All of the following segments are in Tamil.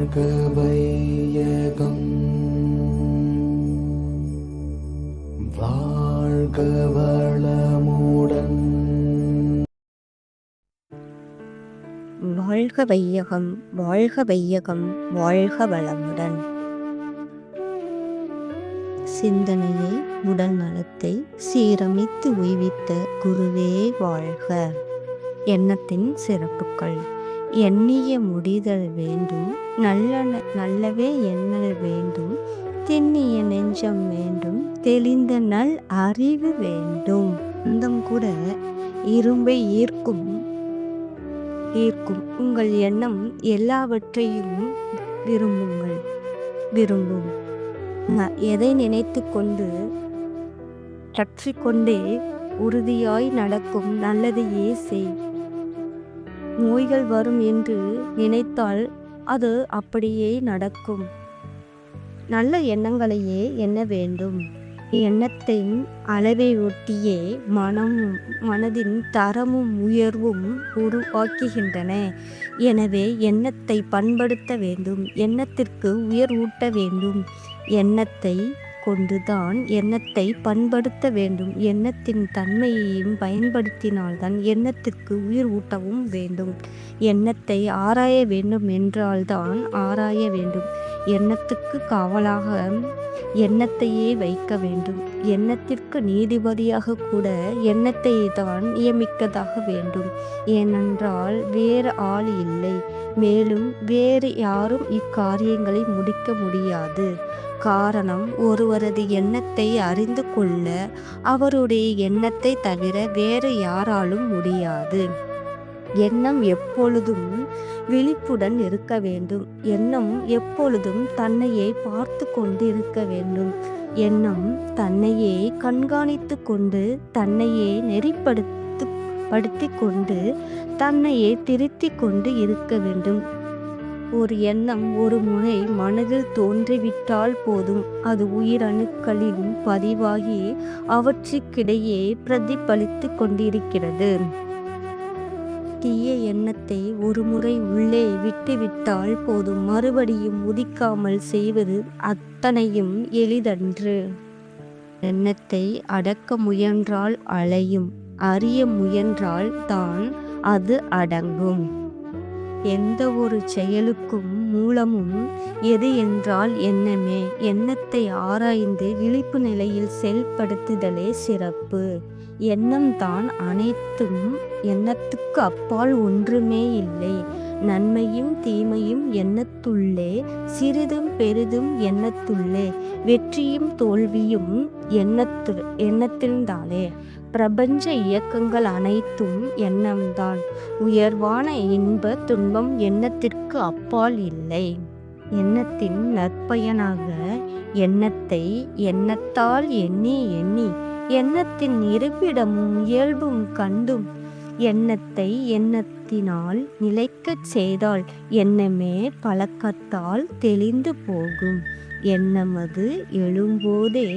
வாழ்க வையகம் வாழ்க வளமுடன். வாழ்க வையகம் வாழ்க வையகம் வாழ்க வளமுடன். சிந்தனையை உடல் நலத்தை சீரமைத்து உய்வித்த குருவே வாழ்க. எண்ணத்தின் சிறப்புகள்: எண்ணிய முடிதல் வேண்டும், நல்லவே எண்ணல் வேண்டும், தென்னிய நெஞ்சம் வேண்டும், தெளிந்த நல் அறிவு வேண்டும். அந்தம் கூட இரும்பை ஈர்க்கும். உங்கள் எண்ணம் எல்லாவற்றையும் விரும்பும். எதை நினைத்து கொண்டு கற்றிக்கொண்டே உறுதியாய் நடக்கும். நல்லதையே செய். நோய்கள் வரும் என்று நினைத்தால் அது அப்படியே நடக்கும். நல்ல எண்ணங்களையே எண்ண வேண்டும். எண்ணத்தின் அளவை ஒட்டியே மனதின் தரமும் உயர்வும் உருவாக்குகின்றன. எனவே எண்ணத்தை பண்படுத்த வேண்டும். எண்ணத்திற்கு உயர் ஊட்ட வேண்டும். எண்ணத்தை கொண்டுதான் எண்ணத்தை பண்படுத்த வேண்டும். எண்ணத்தின் தன்மையையும் பயன்படுத்தினால்தான் எண்ணத்திற்கு உயிர் ஊட்டவும் வேண்டும். எண்ணத்தை ஆராய வேண்டும் என்றால்தான் ஆராய வேண்டும். எண்ணத்துக்கு காவலாக எண்ணத்தையே வைக்க வேண்டும். எண்ணத்திற்கு நீதிபதியாக கூட எண்ணத்தை தான் நியமிக்கதாக வேண்டும். ஏனென்றால் வேறு ஆள் இல்லை. மேலும் வேறு யாரும் இக்காரியங்களை முடிக்க முடியாது. காரணம், ஒருவரது எண்ணத்தை அறிந்து கொள்ள அவருடைய எண்ணத்தை தவிர வேறு யாராலும் முடியாது. எண்ணம் எப்பொழுதும் விழிப்புடன் இருக்க வேண்டும். எண்ணம் எப்பொழுதும் தன்னையே பார்த்து கொண்டு இருக்க வேண்டும். எண்ணம் தன்னையே கண்காணித்து கொண்டு, தன்னையே நெறிப்படுத்தி கொண்டு, தன்னையே திருத்தி கொண்டு இருக்க வேண்டும். ஒரு எண்ணம் ஒரு முறை மனதில் தோன்றிவிட்டால் போதும். அது உயிரணுக்களில் பதிவாகி அவற்றுக்கிடையே பிரதிபலித்து கொண்டிருக்கிறது. தீய எண்ணத்தை ஒரு முறை உள்ளே விட்டுவிட்டால் போதும். மறுபடியும் உதிக்காமல் செய்வது அத்தனையும் எளிதன்று. எண்ணத்தை அடக்க முயன்றால் அலையும், அறிய முயன்றால் தான் அது அடங்கும். எந்த ஒரு செயலுக்கும் மூலமும் எது என்றால் எண்ணமே. எண்ணத்தை ஆராய்ந்து விழிப்பு நிலையில் செயல்படுத்துதலே சிறப்பு. எண்ணம் தான் அனைத்தும். எண்ணத்துக்கு அப்பால் ஒன்றுமே இல்லை. நன்மையும் தீமையும் எண்ணத்துள்ளே, சிறிதும் பெரிதும் எண்ணத்துள்ளே, வெற்றியும் தோல்வியும் எண்ணத்தில்தானே. பிரபஞ்ச இயக்கங்கள் அனைத்தும் எண்ணம்தான். உயர்வான இன்ப துன்பம் எண்ணத்திற்கு அப்பால் இல்லை. எண்ணத்தின் நற்பயனாக எண்ணத்தை எண்ணத்தால் எண்ணி எண்ணத்தின் இருப்பிடமும் இயல்பும் கண்டும் எண்ணத்தை எண்ணத்தினால் நிலைக்கச் செய்தால் எண்ணமே பழக்கத்தால் தெளிந்து போகும். எண்ணமது எழும்போதே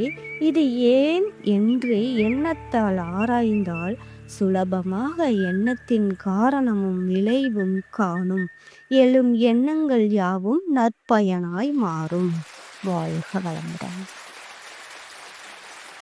இது ஏன் என்று எண்ணத்தால் ஆராய்ந்தால் சுலபமாக எண்ணத்தின் காரணமும் விளைவும் காணும். எழும் எண்ணங்கள் யாவும் நற்பயனாய் மாறும். வாழ்க வளமுடன்.